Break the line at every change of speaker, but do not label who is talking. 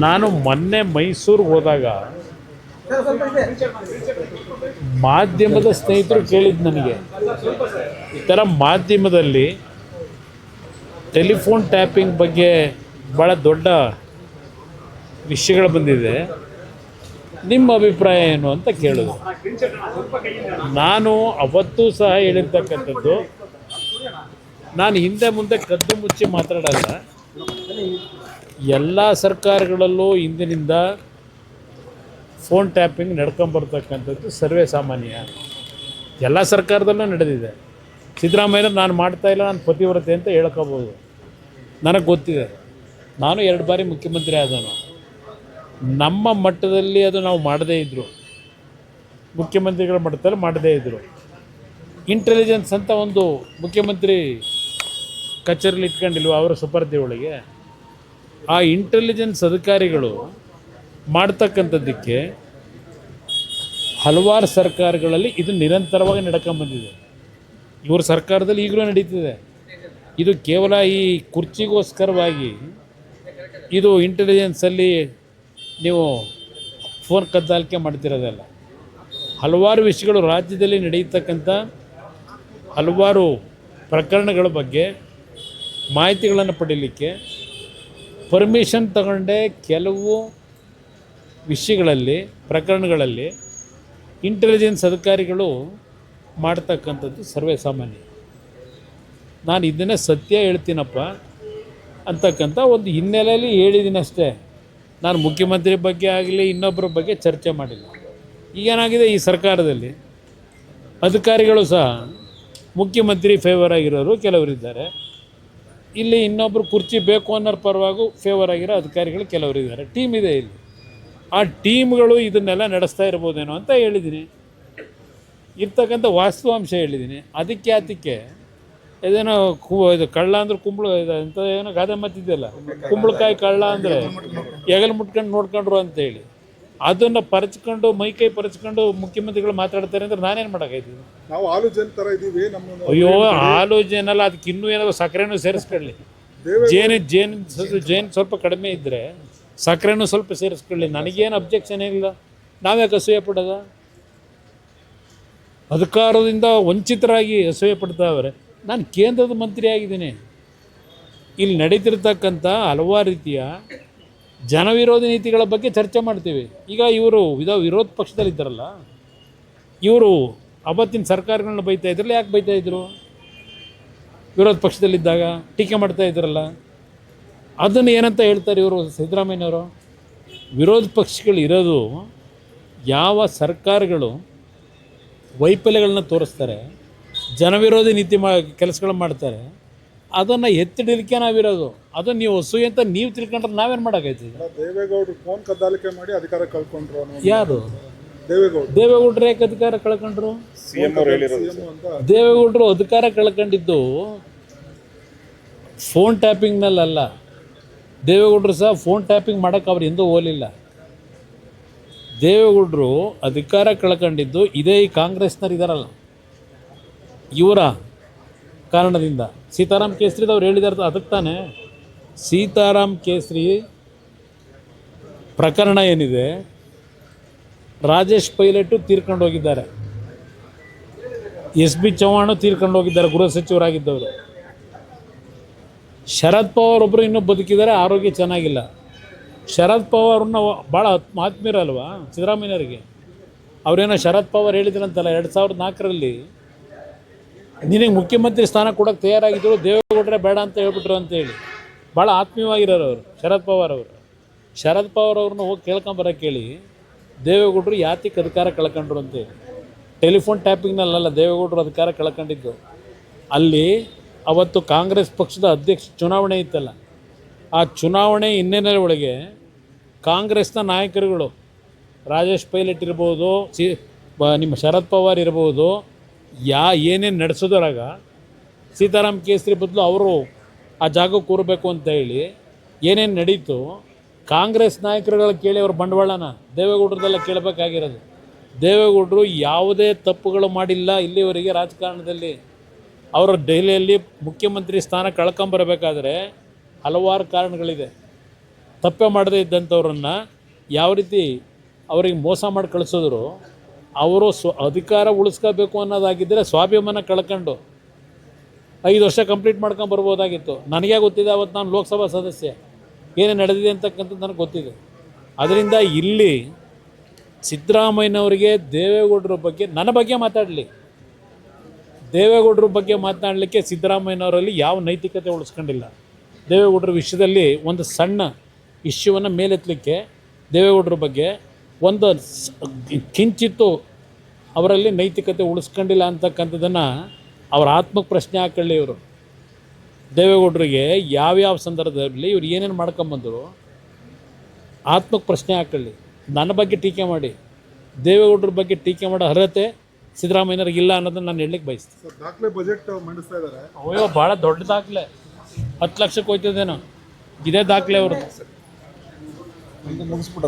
ನಾನು ಮೊನ್ನೆ ಮೈಸೂರಿಗೆ ಹೋದಾಗ ಮಾಧ್ಯಮದ ಸ್ನೇಹಿತರು ಕೇಳಿದ್ದು ನನಗೆ, ಈ ಥರ ಮಾಧ್ಯಮದಲ್ಲಿ ಟೆಲಿಫೋನ್ ಟ್ಯಾಪಿಂಗ್ ಬಗ್ಗೆ ಭಾಳ ದೊಡ್ಡ ವಿಷಯಗಳು ಬಂದಿದೆ, ನಿಮ್ಮ ಅಭಿಪ್ರಾಯ ಏನು ಅಂತ ಕೇಳಿದ್ರು. ನಾನು ಅವತ್ತೂ ಸಹ ಹೇಳಿರ್ತಕ್ಕಂಥದ್ದು, ನಾನು ಹಿಂದೆ ಮುಂದೆ ಕದ್ದು ಮುಚ್ಚಿ ಮಾತಾಡಲ್ಲ. ಎಲ್ಲ ಸರ್ಕಾರಗಳಲ್ಲೂ ಇಂದಿನಿಂದ ಫೋನ್ ಟ್ಯಾಪಿಂಗ್ ನಡ್ಕೊಂಬರ್ತಕ್ಕಂಥದ್ದು ಸರ್ವೇ ಸಾಮಾನ್ಯ. ಎಲ್ಲ ಸರ್ಕಾರದಲ್ಲೂ ನಡೆದಿದೆ. ಸಿದ್ದರಾಮಯ್ಯ ನಾನು ಮಾಡ್ತಾಯಿಲ್ಲ, ನಾನು ಪತಿವ್ರತೆ ಅಂತ ಹೇಳ್ಕೋಬೋದು. ನನಗೆ ಗೊತ್ತಿದೆ, ನಾನು 2 ಬಾರಿ ಮುಖ್ಯಮಂತ್ರಿ ಆದವನು. ನಮ್ಮ ಮಟ್ಟದಲ್ಲಿ ಅದು ನಾವು ಮಾಡದೇ ಇದ್ದರು, ಮುಖ್ಯಮಂತ್ರಿಗಳ ಮಟ್ಟದಲ್ಲಿ ಮಾಡದೇ ಇದ್ದರು. ಇಂಟೆಲಿಜೆನ್ಸ್ ಅಂತ ಒಂದು ಮುಖ್ಯಮಂತ್ರಿ ಕಚೇರಿಲಿ ಇಟ್ಕೊಂಡಿಲ್ವ ಅವರ ಸುಪರ್ದಿ ಒಳಗೆ, ಆ ಇಂಟೆಲಿಜೆನ್ಸ್ ಅಧಿಕಾರಿಗಳು ಮಾಡ್ತಕ್ಕಂಥದ್ದಕ್ಕೆ ಹಲವಾರು ಸರ್ಕಾರಗಳಲ್ಲಿ ಇದು ನಿರಂತರವಾಗಿ ನಡ್ಕೊಂಬಂದಿದೆ. ಇವ್ರ ಸರ್ಕಾರದಲ್ಲಿ ಈಗಲೂ ನಡೀತಿದೆ. ಇದು ಕೇವಲ ಈ ಕುರ್ಚಿಗೋಸ್ಕರವಾಗಿ ಇದು ಇಂಟೆಲಿಜೆನ್ಸಲ್ಲಿ ನೀವು ಫೋನ್ ಕದ್ದಾಲಿಕೆ ಮಾಡ್ತಿರೋದಲ್ಲ. ಹಲವಾರು ವಿಷಯಗಳು ರಾಜ್ಯದಲ್ಲಿ ನಡೆಯತಕ್ಕಂಥ ಹಲವಾರು ಪ್ರಕರಣಗಳ ಬಗ್ಗೆ ಮಾಹಿತಿಗಳನ್ನು ಪಡೀಲಿಕ್ಕೆ ಪರ್ಮಿಷನ್ ತಗೊಂಡೆ ಕೆಲವು ವಿಷಯಗಳಲ್ಲಿ, ಪ್ರಕರಣಗಳಲ್ಲಿ ಇಂಟೆಲಿಜೆನ್ಸ್ ಅಧಿಕಾರಿಗಳು ಮಾಡ್ತಕ್ಕಂಥದ್ದು ಸರ್ವೇ ಸಾಮಾನ್ಯ. ನಾನು ಇದನ್ನೇ ಸತ್ಯ ಹೇಳ್ತೀನಪ್ಪ ಅಂತಕ್ಕಂಥ ಒಂದು ಹಿನ್ನೆಲೆಯಲ್ಲಿ ಹೇಳಿದ್ದೀನಿ ಅಷ್ಟೇ. ನಾನು ಮುಖ್ಯಮಂತ್ರಿ ಬಗ್ಗೆ ಆಗಲಿ ಇನ್ನೊಬ್ಬರ ಬಗ್ಗೆ ಚರ್ಚೆ ಮಾಡಿಲ್ಲ. ಈಗೇನಾಗಿದೆ, ಈ ಸರ್ಕಾರದಲ್ಲಿ ಅಧಿಕಾರಿಗಳು ಸಹ ಮುಖ್ಯಮಂತ್ರಿ ಫೇವರ್ ಆಗಿರೋರು ಕೆಲವರಿದ್ದಾರೆ, ಇಲ್ಲಿ ಇನ್ನೊಬ್ಬರು ಕುರ್ಚಿ ಬೇಕು ಅನ್ನೋರ ಪರವಾಗೂ ಫೇವರ್ ಆಗಿರೋ ಅಧಿಕಾರಿಗಳು ಕೆಲವರಿದ್ದಾರೆ. ಟೀಮ್ ಇದೆ ಇಲ್ಲಿ. ಆ ಟೀಮ್ಗಳು ಇದನ್ನೆಲ್ಲ ನಡೆಸ್ತಾ ಇರ್ಬೋದೇನೋ ಅಂತ ಹೇಳಿದ್ದೀನಿ. ಇರ್ತಕ್ಕಂಥ ವಾಸ್ತವಾಂಶ ಹೇಳಿದ್ದೀನಿ. ಅದಕ್ಕೆ ಇದೇನೋ ಇದು ಕಳ್ಳ ಅಂದ್ರೆ ಕುಂಬಳು ಅಂತ ಏನೋ ಗಾದೆ ಮಾತಿದೆಯಲ್ಲ, ಕುಂಬಳಕಾಯಿ ಕಳ್ಳ ಅಂದರೆ ಹೆಗಲು ಮುಟ್ಕೊಂಡು ನೋಡ್ಕೊಂಡ್ರು ಅಂತೇಳಿ, ಅದನ್ನು ಪರಚ್ಕೊಂಡು ಮೈಕೈ ಪರಚ್ಕೊಂಡು ಮುಖ್ಯಮಂತ್ರಿಗಳು ಮಾತಾಡ್ತಾರೆ ಅಂದರೆ ನಾನೇನು ಮಾಡೋಕ್ಕಾಯ್ತಿದ್ದೆ?
ನಾವು ಹಾಲು ಜನ ಥರ ಇದ್ದೀವಿ.
ಅಯ್ಯೋ, ಹಾಲು ಜೇನಲ್ಲ, ಅದಕ್ಕೆ ಇನ್ನೂ ಏನಾದರೂ ಸಕ್ಕರೆನೂ ಸೇರಿಸ್ಕೊಳ್ಳಿ. ಜೇನು ಸ್ವಲ್ಪ ಕಡಿಮೆ ಇದ್ದರೆ ಸಕ್ಕರೆನೂ ಸ್ವಲ್ಪ ಸೇರಿಸ್ಕೊಳ್ಳಿ, ನನಗೇನು ಅಬ್ಜೆಕ್ಷನ್ ಏನಿಲ್ಲ. ನಾವ್ಯಾಕೆ ಅಸೂಯೆ ಪಡೋದ? ಅಧಿಕಾರದಿಂದ ವಂಚಿತರಾಗಿ ಅಸೂಯೆ ಪಡ್ತಾವ್ರೆ. ನಾನು ಕೇಂದ್ರದ ಮಂತ್ರಿ ಆಗಿದ್ದೀನಿ. ಇಲ್ಲಿ ನಡೀತಿರ್ತಕ್ಕಂಥ ಹಲವಾರು ರೀತಿಯ ಜನವಿರೋಧಿ ನೀತಿಗಳ ಬಗ್ಗೆ ಚರ್ಚೆ ಮಾಡ್ತೀವಿ. ಈಗ ಇವರು ವಿರೋಧ ಪಕ್ಷದಲ್ಲಿದ್ದಾರಲ್ಲ, ಇವರು ಅವತ್ತಿನ ಸರ್ಕಾರಗಳನ್ನ ಬೈತಾ ಇದ್ರಲ್ಲ, ಯಾಕೆ ಬೈತಾ ಇದ್ರು? ವಿರೋಧ ಪಕ್ಷದಲ್ಲಿದ್ದಾಗ ಟೀಕೆ ಮಾಡ್ತಾ ಇದ್ರಲ್ಲ, ಅದನ್ನು ಏನಂತ ಹೇಳ್ತಾರೆ ಇವರು ಸಿದ್ದರಾಮಯ್ಯನವರು? ವಿರೋಧ ಪಕ್ಷಗಳು ಇರೋದು ಯಾವ ಸರ್ಕಾರಗಳು ವೈಫಲ್ಯಗಳನ್ನ ತೋರಿಸ್ತಾರೆ, ಜನವಿರೋಧಿ ನೀತಿ ಕೆಲಸಗಳನ್ನ ಮಾಡ್ತಾರೆ, ಅದನ್ನು ಎತ್ತಿಡಲಿಕ್ಕೆ ನಾವಿರೋದು. ಅದನ್ನು ನೀವು ಅಸೂಯೆ ಅಂತ ನೀವು ತಿಳ್ಕೊಂಡ್ರೆ ನಾವೇನು ಮಾಡೋಕ್ಕಾಯ್ತದೆ?
ದೇವೇಗೌಡರು ಫೋನ್ ಕದ್ದಾಲಿಕೆ ಮಾಡಿ ಅಧಿಕಾರ ಕಳ್ಕೊಂಡ್ರು.
ಯಾರು ದೇವೇಗೌಡರು ಯಾಕೆ ಅಧಿಕಾರ ಕಳ್ಕೊಂಡ್ರು? ದೇವೇಗೌಡರು ಅಧಿಕಾರ ಕಳ್ಕೊಂಡಿದ್ದು ಫೋನ್ ಟ್ಯಾಪಿಂಗ್ನಲ್ಲ. ದೇವೇಗೌಡರು ಸಹ ಫೋನ್ ಟ್ಯಾಪಿಂಗ್ ಮಾಡೋಕ್ಕೆ ಅವ್ರು ಎಂದೂ ಹೋಗಲಿಲ್ಲ. ದೇವೇಗೌಡರು ಅಧಿಕಾರ ಕಳ್ಕೊಂಡಿದ್ದು ಇದೇ ಈ ಕಾಂಗ್ರೆಸ್ನವ್ರು ಇದ್ದಾರಲ್ಲ, ಇವರ ಕಾರಣದಿಂದ. ಸೀತಾರಾಮ್ ಕೇಸರಿದವ್ರು ಹೇಳಿದಾರೆ, ಅದಕ್ಕೆ ತಾನೇ ಸೀತಾರಾಮ್ ಕೇಸರಿ ಪ್ರಕರಣ ಏನಿದೆ, ರಾಜೇಶ್ ಪೈಲಟು ತೀರ್ಕೊಂಡು ಹೋಗಿದ್ದಾರೆ, SB ಚೌಹಾಣು ತೀರ್ಕೊಂಡು ಹೋಗಿದ್ದಾರೆ, ಗೃಹ ಸಚಿವರಾಗಿದ್ದವರು. ಶರದ್ ಪವಾರ್ ಒಬ್ಬರು ಇನ್ನೂ ಬದುಕಿದ್ದಾರೆ, ಆರೋಗ್ಯ ಚೆನ್ನಾಗಿಲ್ಲ. ಶರದ್ ಪವಾರ್ನ ಭಾಳ ಆತ್ಮೀಯರಲ್ವಾ ಸಿದ್ದರಾಮಯ್ಯವ್ರಿಗೆ? ಅವರೇನೋ ಶರದ್ ಪವಾರ್ ಹೇಳಿದ್ರಂತಲ್ಲ 2004ರಲ್ಲಿ, ನಿನಗೆ ಮುಖ್ಯಮಂತ್ರಿ ಸ್ಥಾನ ಕೊಡೋಕ್ಕೆ ತಯಾರಾಗಿದ್ದರು, ದೇವೇಗೌಡರೇ ಬೇಡ ಅಂತ ಹೇಳ್ಬಿಟ್ರು ಅಂತೇಳಿ. ಭಾಳ ಆತ್ಮೀಯವಾಗಿರೋರು ಅವರು ಶರದ್ ಪವಾರ್ ಅವರು. ಶರದ್ ಪವಾರ್ ಅವ್ರನ್ನ ಹೋಗಿ ಕೇಳ್ಕೊಂಬರೋಕ್ಕೆ ಹೇಳಿ, ದೇವೇಗೌಡರು ಯಾತಿಗೆ ಅಧಿಕಾರ ಕಳ್ಕೊಂಡ್ರು ಅಂತೇಳಿ. ಟೆಲಿಫೋನ್ ಟ್ಯಾಪಿಂಗ್ನಲ್ಲ ದೇವೇಗೌಡರು ಅಧಿಕಾರ ಕಳ್ಕೊಂಡಿದ್ದು. ಅಲ್ಲಿ ಅವತ್ತು ಕಾಂಗ್ರೆಸ್ ಪಕ್ಷದ ಅಧ್ಯಕ್ಷ ಚುನಾವಣೆ ಇತ್ತಲ್ಲ, ಆ ಚುನಾವಣೆ ಹಿನ್ನೆಲೆ ಒಳಗೆ ಕಾಂಗ್ರೆಸ್ನ ನಾಯಕರುಗಳು, ರಾಜೇಶ್ ಪೈಲಟ್ ಇರ್ಬೋದು, ನಿಮ್ಮ ಶರದ್ ಪವಾರ್ ಇರ್ಬೋದು, ಏನೇನು ನಡೆಸೋದ್ರಾಗ ಸೀತಾರಾಮ್ ಕೇಸರಿ ಬದಲು ಅವರು ಆ ಜಾಗಕ್ಕೆ ಕೂರಬೇಕು ಅಂತ ಹೇಳಿ ಏನೇನು ನಡೀತು, ಕಾಂಗ್ರೆಸ್ ನಾಯಕರುಗಳ ಕೇಳಿ ಅವ್ರ ಬಂಡವಾಳನ ದೇವೇಗೌಡರದೆಲ್ಲ ಕೇಳಬೇಕಾಗಿರೋದು. ದೇವೇಗೌಡರು ಯಾವುದೇ ತಪ್ಪುಗಳು ಮಾಡಿಲ್ಲ ಇಲ್ಲಿವರೆಗೆ ರಾಜಕಾರಣದಲ್ಲಿ. ಅವರು ದೆಹಲಿಯಲ್ಲಿ ಮುಖ್ಯಮಂತ್ರಿ ಸ್ಥಾನ ಕಳ್ಕೊಂಬರಬೇಕಾದ್ರೆ ಹಲವಾರು ಕಾರಣಗಳಿದೆ. ತಪ್ಪೆ ಮಾಡದೇ ಇದ್ದಂಥವ್ರನ್ನ ಯಾವ ರೀತಿ ಅವರಿಗೆ ಮೋಸ ಮಾಡಿ ಕಳಿಸಿದ್ರು, ಅವರು ಅಧಿಕಾರ ಉಳಿಸ್ಕೋಬೇಕು ಅನ್ನೋದಾಗಿದ್ದರೆ ಸ್ವಾಭಿಮಾನ ಕಳ್ಕೊಂಡು 5 ವರ್ಷ ಕಂಪ್ಲೀಟ್ ಮಾಡ್ಕೊಂಡು ಬರ್ಬೋದಾಗಿತ್ತು. ನನಗೆ ಗೊತ್ತಿದೆ, ಅವತ್ತು ನಾನು ಲೋಕಸಭಾ ಸದಸ್ಯ, ಏನೇನು ನಡೆದಿದೆ ಅಂತಕ್ಕಂಥದ್ದು ನನಗೆ ಗೊತ್ತಿದೆ. ಅದರಿಂದ ಇಲ್ಲಿ ಸಿದ್ದರಾಮಯ್ಯನವರಿಗೆ ದೇವೇಗೌಡರ ಬಗ್ಗೆ, ನನ್ನ ಬಗ್ಗೆ ಮಾತಾಡಲಿ, ದೇವೇಗೌಡರ ಬಗ್ಗೆ ಮಾತನಾಡಲಿಕ್ಕೆ ಸಿದ್ದರಾಮಯ್ಯನವರಲ್ಲಿ ಯಾವ ನೈತಿಕತೆ ಉಳಿಸ್ಕೊಂಡಿಲ್ಲ. ದೇವೇಗೌಡರ ವಿಷಯದಲ್ಲಿ ಒಂದು ಸಣ್ಣ ಇಶ್ಯೂವನ್ನು ಮೇಲೆತ್ತಲಿಕ್ಕೆ ದೇವೇಗೌಡರ ಬಗ್ಗೆ ಒಂದು ಕಿಂಚಿತ್ತು ಅವರಲ್ಲಿ ನೈತಿಕತೆ ಉಳಿಸ್ಕೊಂಡಿಲ್ಲ ಅಂತಕ್ಕಂಥದ್ದನ್ನು ಅವರ ಆತ್ಮಕ್ಕೆ ಪ್ರಶ್ನೆ ಹಾಕೊಳ್ಳಿ. ಇವರು ದೇವೇಗೌಡರಿಗೆ ಯಾವ್ಯಾವ ಸಂದರ್ಭದಲ್ಲಿ ಇವ್ರು ಏನೇನು ಮಾಡ್ಕೊಂಬಂದರು ಆತ್ಮಕ್ಕೆ ಪ್ರಶ್ನೆ ಹಾಕೊಳ್ಳಿ. ನನ್ನ ಬಗ್ಗೆ ಟೀಕೆ ಮಾಡಿ, ದೇವೇಗೌಡರ ಬಗ್ಗೆ ಟೀಕೆ ಮಾಡೋ ಅರ್ಹತೆ ಸಿದ್ದರಾಮಯ್ಯನವ್ರಿಗೆ ಇಲ್ಲ ಅನ್ನೋದನ್ನು ನಾನು ಹೇಳಲಿಕ್ಕೆ ಬಯಸ್ತೀನಿ.
ಸರ್, ದಾಖಲೆ ಬಜೆಟ್ ಮಂಡಿಸ್ತಾ ಇದ್ದಾರೆ.
ಅಯ್ಯೋ, ಭಾಳ ದೊಡ್ಡ ದಾಖಲೆ, 10 ಲಕ್ಷಕ್ಕೆ ಹೋಯ್ತದೇನೋ, ಇದೇ ದಾಖಲೆ ಅವ್ರದ್ದು.
ಮುಗಿಸ್ಬಿಟ್ಟು